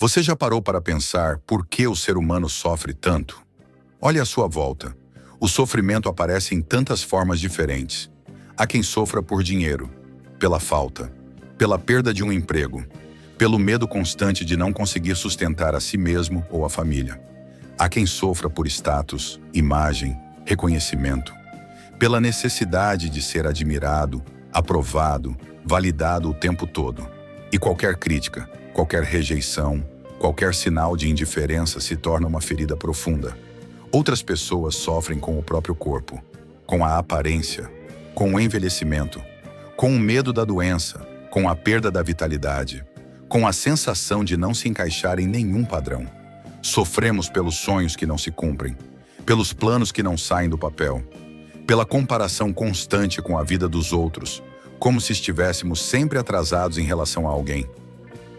Você já parou para pensar por que o ser humano sofre tanto? Olhe à sua volta. O sofrimento aparece em tantas formas diferentes. Há quem sofra por dinheiro, pela falta, pela perda de um emprego, pelo medo constante de não conseguir sustentar a si mesmo ou a família. Há quem sofra por status, imagem, reconhecimento, pela necessidade de ser admirado, aprovado, validado o tempo todo. E qualquer crítica, qualquer rejeição, qualquer sinal de indiferença se torna uma ferida profunda. Outras pessoas sofrem com o próprio corpo, com a aparência, com o envelhecimento, com o medo da doença, com a perda da vitalidade, com a sensação de não se encaixar em nenhum padrão. Sofremos pelos sonhos que não se cumprem, pelos planos que não saem do papel, pela comparação constante com a vida dos outros, como se estivéssemos sempre atrasados em relação a alguém.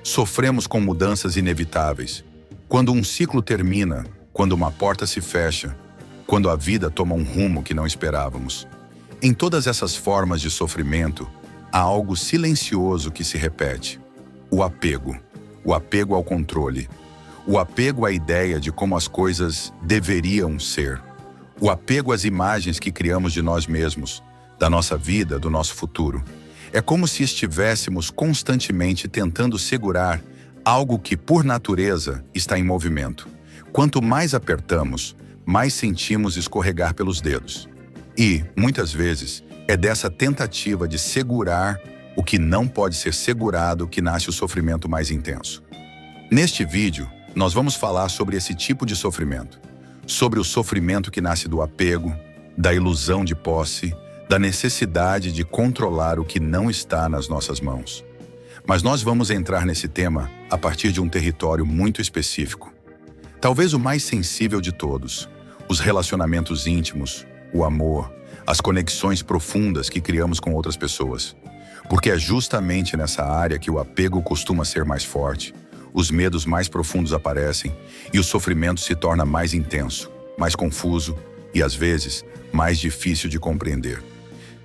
Sofremos com mudanças inevitáveis, quando um ciclo termina, quando uma porta se fecha, quando a vida toma um rumo que não esperávamos. Em todas essas formas de sofrimento, há algo silencioso que se repete. O apego ao controle, o apego à ideia de como as coisas deveriam ser, o apego às imagens que criamos de nós mesmos, da nossa vida, do nosso futuro. É como se estivéssemos constantemente tentando segurar algo que, por natureza, está em movimento. Quanto mais apertamos, mais sentimos escorregar pelos dedos. E, muitas vezes, é dessa tentativa de segurar o que não pode ser segurado que nasce o sofrimento mais intenso. Neste vídeo, nós vamos falar sobre esse tipo de sofrimento. Sobre o sofrimento que nasce do apego, da ilusão de posse, da necessidade de controlar o que não está nas nossas mãos. Mas nós vamos entrar nesse tema a partir de um território muito específico. Talvez o mais sensível de todos, os relacionamentos íntimos, o amor, as conexões profundas que criamos com outras pessoas. Porque é justamente nessa área que o apego costuma ser mais forte, os medos mais profundos aparecem e o sofrimento se torna mais intenso, mais confuso e, às vezes, mais difícil de compreender.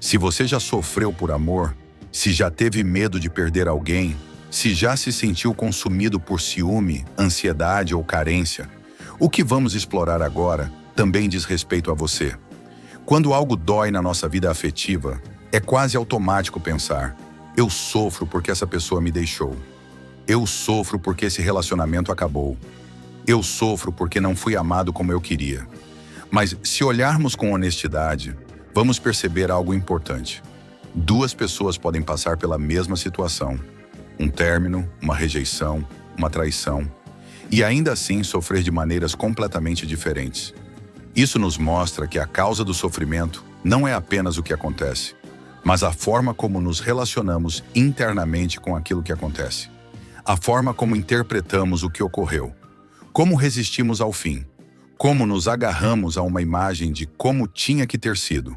Se você já sofreu por amor, se já teve medo de perder alguém, se já se sentiu consumido por ciúme, ansiedade ou carência, o que vamos explorar agora também diz respeito a você. Quando algo dói na nossa vida afetiva, é quase automático pensar: eu sofro porque essa pessoa me deixou. Eu sofro porque esse relacionamento acabou. Eu sofro porque não fui amado como eu queria. Mas se olharmos com honestidade, vamos perceber algo importante. Duas pessoas podem passar pela mesma situação. Um término, uma rejeição, uma traição. E ainda assim sofrer de maneiras completamente diferentes. Isso nos mostra que a causa do sofrimento não é apenas o que acontece, mas a forma como nos relacionamos internamente com aquilo que acontece. A forma como interpretamos o que ocorreu. Como resistimos ao fim. Como nos agarramos a uma imagem de como tinha que ter sido.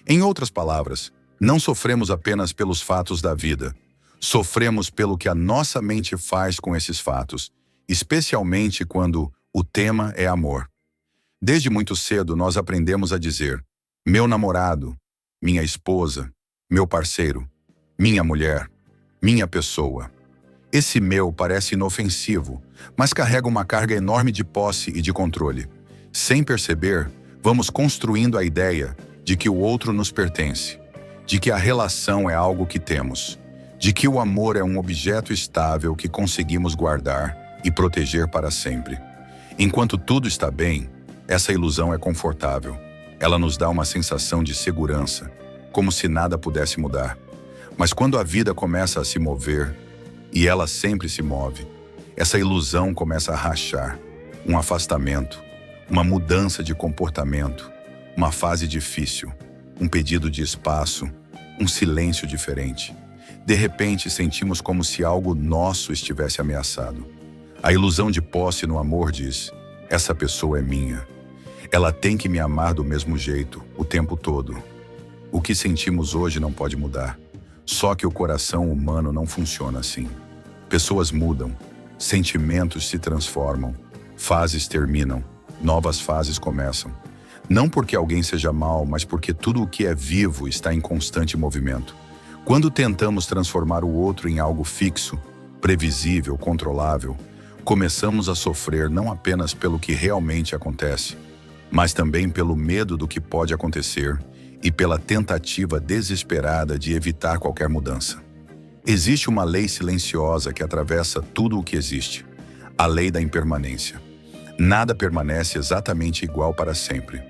Em outras palavras, não sofremos apenas pelos fatos da vida. Sofremos pelo que a nossa mente faz com esses fatos, especialmente quando o tema é amor. Desde muito cedo nós aprendemos a dizer: meu namorado, minha esposa, meu parceiro, minha mulher, minha pessoa. Esse meu parece inofensivo, mas carrega uma carga enorme de posse e de controle. Sem perceber, vamos construindo a ideia de que o outro nos pertence, de que a relação é algo que temos, de que o amor é um objeto estável que conseguimos guardar e proteger para sempre. Enquanto tudo está bem, essa ilusão é confortável. Ela nos dá uma sensação de segurança, como se nada pudesse mudar. Mas quando a vida começa a se mover, e ela sempre se move, essa ilusão começa a rachar. Um afastamento, uma mudança de comportamento, uma fase difícil, um pedido de espaço, um silêncio diferente. De repente, sentimos como se algo nosso estivesse ameaçado. A ilusão de posse no amor diz: essa pessoa é minha. Ela tem que me amar do mesmo jeito, o tempo todo. O que sentimos hoje não pode mudar. Só que o coração humano não funciona assim. Pessoas mudam, sentimentos se transformam, fases terminam, novas fases começam. Não porque alguém seja mau, mas porque tudo o que é vivo está em constante movimento. Quando tentamos transformar o outro em algo fixo, previsível, controlável, Começamos a sofrer não apenas pelo que realmente acontece, mas também pelo medo do que pode acontecer e pela tentativa desesperada de evitar qualquer mudança. Existe uma lei silenciosa que atravessa tudo o que existe, a lei da impermanência. Nada permanece exatamente igual para sempre.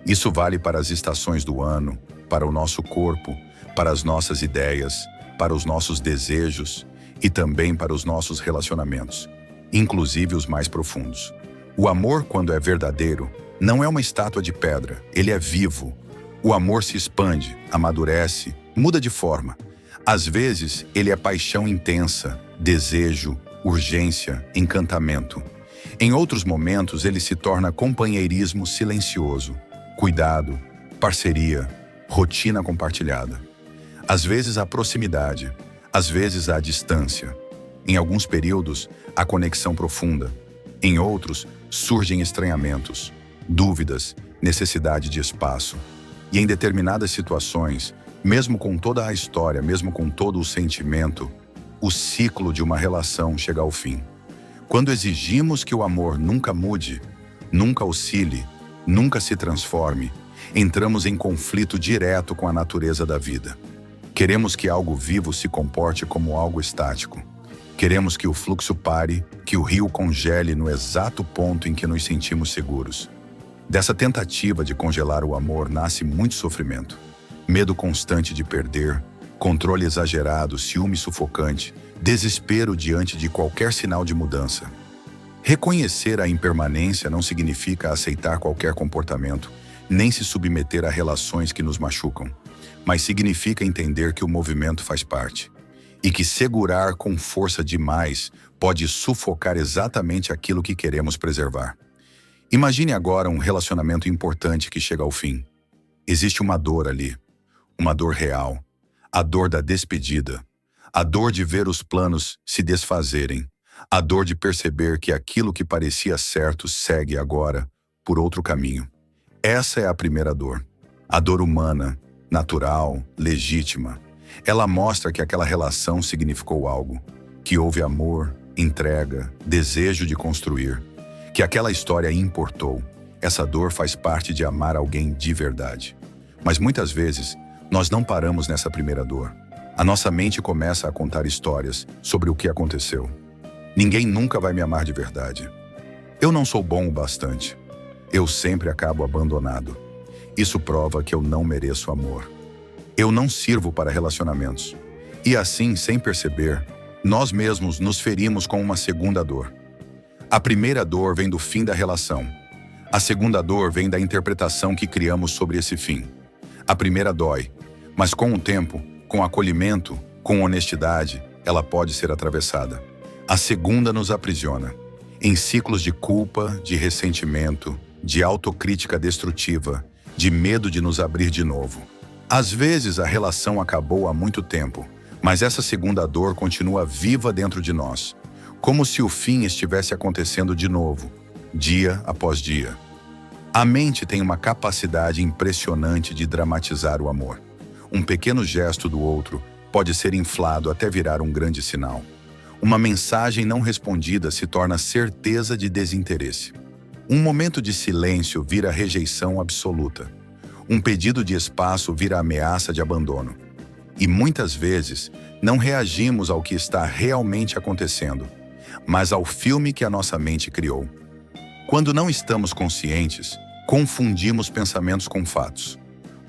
Isso vale para as estações do ano, para o nosso corpo, para as nossas ideias, para os nossos desejos e também para os nossos relacionamentos, inclusive os mais profundos. O amor, quando é verdadeiro, não é uma estátua de pedra, ele é vivo. O amor se expande, amadurece, muda de forma. Às vezes, ele é paixão intensa, desejo, urgência, encantamento. Em outros momentos, ele se torna companheirismo silencioso, cuidado, parceria, rotina compartilhada. Às vezes, a proximidade, às vezes, a distância. Em alguns períodos, a conexão profunda. Em outros, surgem estranhamentos, dúvidas, necessidade de espaço. E em determinadas situações, mesmo com toda a história, mesmo com todo o sentimento, o ciclo de uma relação chega ao fim. Quando exigimos que o amor nunca mude, nunca oscile, nunca se transforme, entramos em conflito direto com a natureza da vida. Queremos que algo vivo se comporte como algo estático. Queremos que o fluxo pare, que o rio congele no exato ponto em que nos sentimos seguros. Dessa tentativa de congelar o amor nasce muito sofrimento. Medo constante de perder, controle exagerado, ciúme sufocante, desespero diante de qualquer sinal de mudança. Reconhecer a impermanência não significa aceitar qualquer comportamento, nem se submeter a relações que nos machucam, mas significa entender que o movimento faz parte e que segurar com força demais pode sufocar exatamente aquilo que queremos preservar. Imagine agora um relacionamento importante que chega ao fim. Existe uma dor ali, uma dor real, a dor da despedida, a dor de ver os planos se desfazerem, a dor de perceber que aquilo que parecia certo segue agora por outro caminho. Essa é a primeira dor, a dor humana, natural, legítima. Ela mostra que aquela relação significou algo, que houve amor, entrega, desejo de construir, que aquela história importou. Essa dor faz parte de amar alguém de verdade. Mas muitas vezes, nós não paramos nessa primeira dor. A nossa mente começa a contar histórias sobre o que aconteceu. Ninguém nunca vai me amar de verdade. Eu não sou bom o bastante. Eu sempre acabo abandonado. Isso prova que eu não mereço amor. Eu não sirvo para relacionamentos. E assim, sem perceber, nós mesmos nos ferimos com uma segunda dor. A primeira dor vem do fim da relação. A segunda dor vem da interpretação que criamos sobre esse fim. A primeira dói, mas com o tempo, com acolhimento, com honestidade, ela pode ser atravessada. A segunda nos aprisiona, em ciclos de culpa, de ressentimento, de autocrítica destrutiva, de medo de nos abrir de novo. Às vezes a relação acabou há muito tempo, mas essa segunda dor continua viva dentro de nós, como se o fim estivesse acontecendo de novo, dia após dia. A mente tem uma capacidade impressionante de dramatizar o amor. Um pequeno gesto do outro pode ser inflado até virar um grande sinal. Uma mensagem não respondida se torna certeza de desinteresse. Um momento de silêncio vira rejeição absoluta. Um pedido de espaço vira ameaça de abandono. E muitas vezes não reagimos ao que está realmente acontecendo, mas ao filme que a nossa mente criou. Quando não estamos conscientes, confundimos pensamentos com fatos.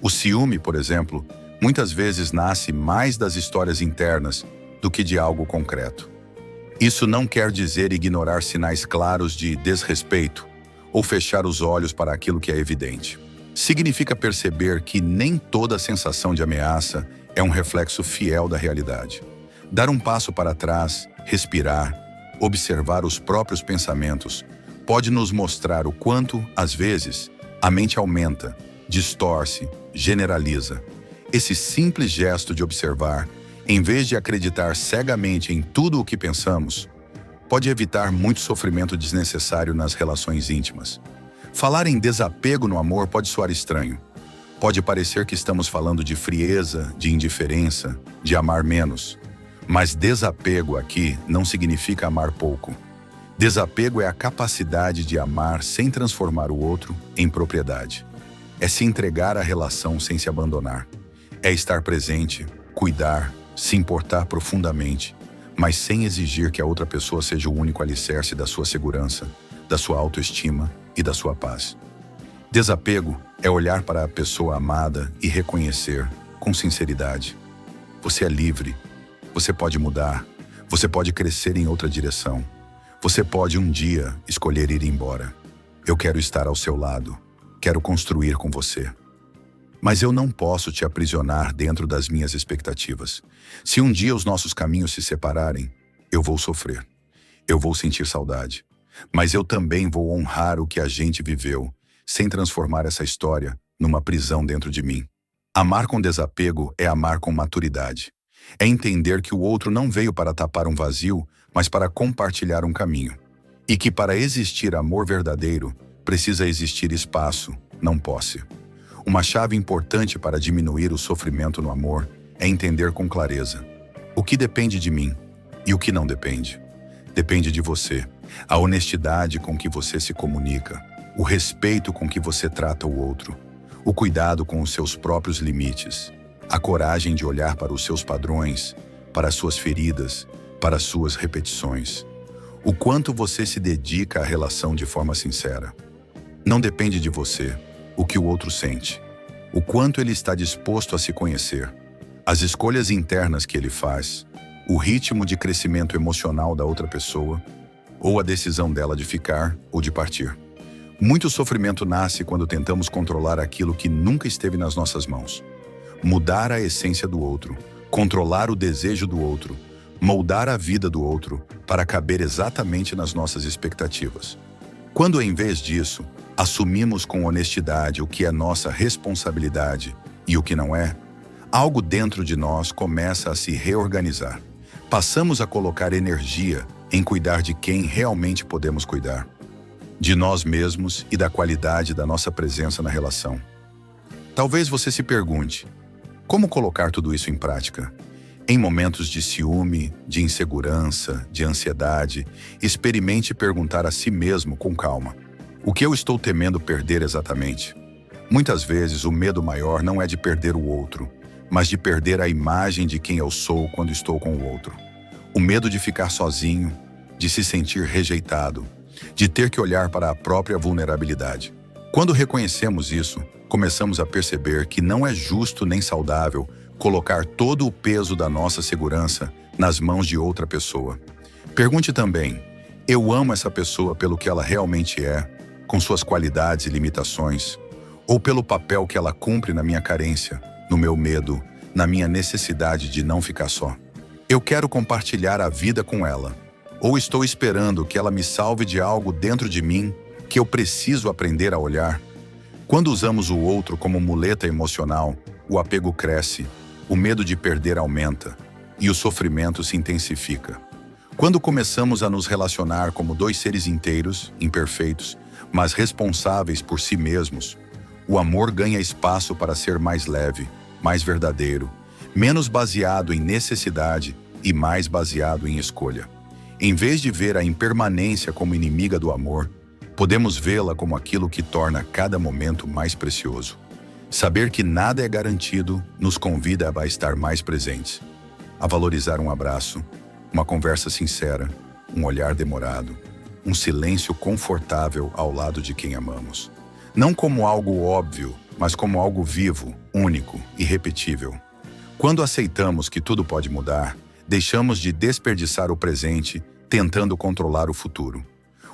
O ciúme, por exemplo, muitas vezes nasce mais das histórias internas do que de algo concreto. Isso não quer dizer ignorar sinais claros de desrespeito ou fechar os olhos para aquilo que é evidente. Significa perceber que nem toda sensação de ameaça é um reflexo fiel da realidade. Dar um passo para trás, respirar, observar os próprios pensamentos, pode nos mostrar o quanto, às vezes, a mente aumenta, distorce, generaliza. Esse simples gesto de observar, em vez de acreditar cegamente em tudo o que pensamos, pode evitar muito sofrimento desnecessário nas relações íntimas. Falar em desapego no amor pode soar estranho. Pode parecer que estamos falando de frieza, de indiferença, de amar menos. Mas desapego aqui não significa amar pouco. Desapego é a capacidade de amar sem transformar o outro em propriedade. É se entregar à relação sem se abandonar. É estar presente, cuidar, se importar profundamente, mas sem exigir que a outra pessoa seja o único alicerce da sua segurança, da sua autoestima e da sua paz. Desapego é olhar para a pessoa amada e reconhecer, com sinceridade: você é livre, você pode mudar, você pode crescer em outra direção, você pode um dia escolher ir embora. Eu quero estar ao seu lado, quero construir com você. Mas eu não posso te aprisionar dentro das minhas expectativas. Se um dia os nossos caminhos se separarem, eu vou sofrer. Eu vou sentir saudade. Mas eu também vou honrar o que a gente viveu, sem transformar essa história numa prisão dentro de mim. Amar com desapego é amar com maturidade. É entender que o outro não veio para tapar um vazio, mas para compartilhar um caminho. E que para existir amor verdadeiro, precisa existir espaço, não posse. Uma chave importante para diminuir o sofrimento no amor é entender com clareza o que depende de mim e o que não depende. Depende de você, a honestidade com que você se comunica, o respeito com que você trata o outro, o cuidado com os seus próprios limites, a coragem de olhar para os seus padrões, para as suas feridas, para as suas repetições. O quanto você se dedica à relação de forma sincera. Não depende de você o que o outro sente, o quanto ele está disposto a se conhecer, as escolhas internas que ele faz, o ritmo de crescimento emocional da outra pessoa, ou a decisão dela de ficar ou de partir. Muito sofrimento nasce quando tentamos controlar aquilo que nunca esteve nas nossas mãos. Mudar a essência do outro, controlar o desejo do outro, moldar a vida do outro para caber exatamente nas nossas expectativas. Quando, em vez disso, assumimos com honestidade o que é nossa responsabilidade e o que não é, algo dentro de nós começa a se reorganizar. Passamos a colocar energia em cuidar de quem realmente podemos cuidar, de nós mesmos e da qualidade da nossa presença na relação. Talvez você se pergunte: como colocar tudo isso em prática? Em momentos de ciúme, de insegurança, de ansiedade, experimente perguntar a si mesmo com calma: o que eu estou temendo perder exatamente? Muitas vezes o medo maior não é de perder o outro, mas de perder a imagem de quem eu sou quando estou com o outro. O medo de ficar sozinho, de se sentir rejeitado, de ter que olhar para a própria vulnerabilidade. Quando reconhecemos isso, começamos a perceber que não é justo nem saudável colocar todo o peso da nossa segurança nas mãos de outra pessoa. Pergunte também: eu amo essa pessoa pelo que ela realmente é, com suas qualidades e limitações, ou pelo papel que ela cumpre na minha carência, no meu medo, na minha necessidade de não ficar só? Eu quero compartilhar a vida com ela, ou estou esperando que ela me salve de algo dentro de mim que eu preciso aprender a olhar? Quando usamos o outro como muleta emocional, o apego cresce, o medo de perder aumenta e o sofrimento se intensifica. Quando começamos a nos relacionar como dois seres inteiros, imperfeitos, mas responsáveis por si mesmos, o amor ganha espaço para ser mais leve, mais verdadeiro, menos baseado em necessidade e mais baseado em escolha. Em vez de ver a impermanência como inimiga do amor, podemos vê-la como aquilo que torna cada momento mais precioso. Saber que nada é garantido nos convida a estar mais presentes, a valorizar um abraço, uma conversa sincera, um olhar demorado, um silêncio confortável ao lado de quem amamos. Não como algo óbvio, mas como algo vivo, único, irrepetível. Quando aceitamos que tudo pode mudar, deixamos de desperdiçar o presente tentando controlar o futuro.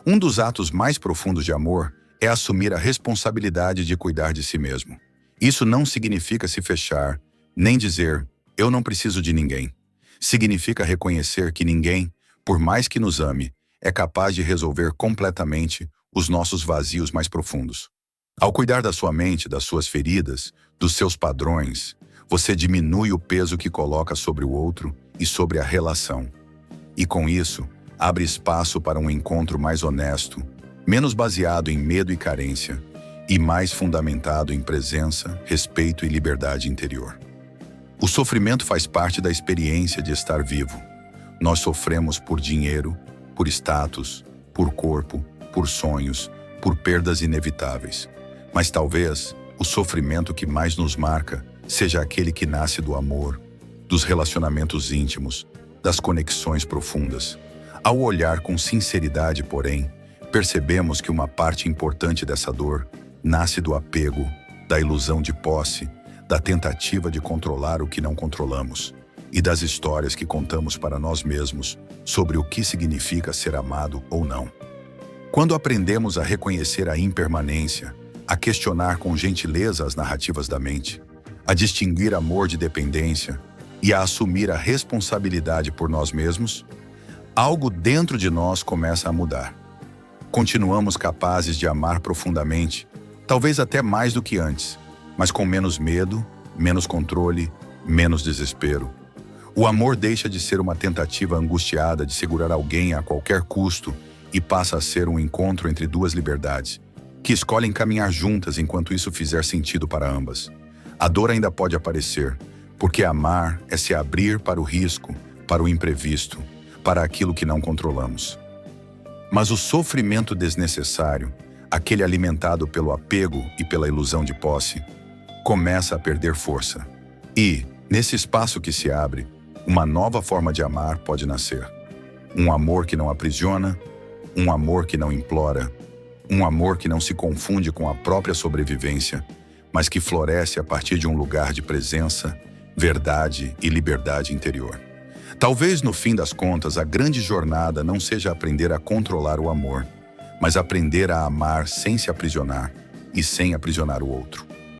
Um dos atos mais profundos de amor é assumir a responsabilidade de cuidar de si mesmo. Isso não significa se fechar, nem dizer eu não preciso de ninguém. Significa reconhecer que ninguém, por mais que nos ame, é capaz de resolver completamente os nossos vazios mais profundos. Ao cuidar da sua mente, das suas feridas, dos seus padrões, você diminui o peso que coloca sobre o outro e sobre a relação. E com isso, abre espaço para um encontro mais honesto, menos baseado em medo e carência, e mais fundamentado em presença, respeito e liberdade interior. O sofrimento faz parte da experiência de estar vivo. Nós sofremos por dinheiro, por status, por corpo, por sonhos, por perdas inevitáveis. Mas talvez o sofrimento que mais nos marca seja aquele que nasce do amor, dos relacionamentos íntimos, das conexões profundas. Ao olhar com sinceridade, porém, percebemos que uma parte importante dessa dor nasce do apego, da ilusão de posse, da tentativa de controlar o que não controlamos e das histórias que contamos para nós mesmos sobre o que significa ser amado ou não. Quando aprendemos a reconhecer a impermanência, a questionar com gentileza as narrativas da mente, a distinguir amor de dependência e a assumir a responsabilidade por nós mesmos, algo dentro de nós começa a mudar. Continuamos capazes de amar profundamente, talvez até mais do que antes, mas com menos medo, menos controle, menos desespero. O amor deixa de ser uma tentativa angustiada de segurar alguém a qualquer custo e passa a ser um encontro entre duas liberdades, que escolhem caminhar juntas enquanto isso fizer sentido para ambas. A dor ainda pode aparecer, porque amar é se abrir para o risco, para o imprevisto, para aquilo que não controlamos. Mas o sofrimento desnecessário, aquele alimentado pelo apego e pela ilusão de posse, começa a perder força. E, nesse espaço que se abre, uma nova forma de amar pode nascer. Um amor que não aprisiona, um amor que não implora, um amor que não se confunde com a própria sobrevivência, mas que floresce a partir de um lugar de presença, verdade e liberdade interior. Talvez, no fim das contas, a grande jornada não seja aprender a controlar o amor, mas aprender a amar sem se aprisionar e sem aprisionar o outro.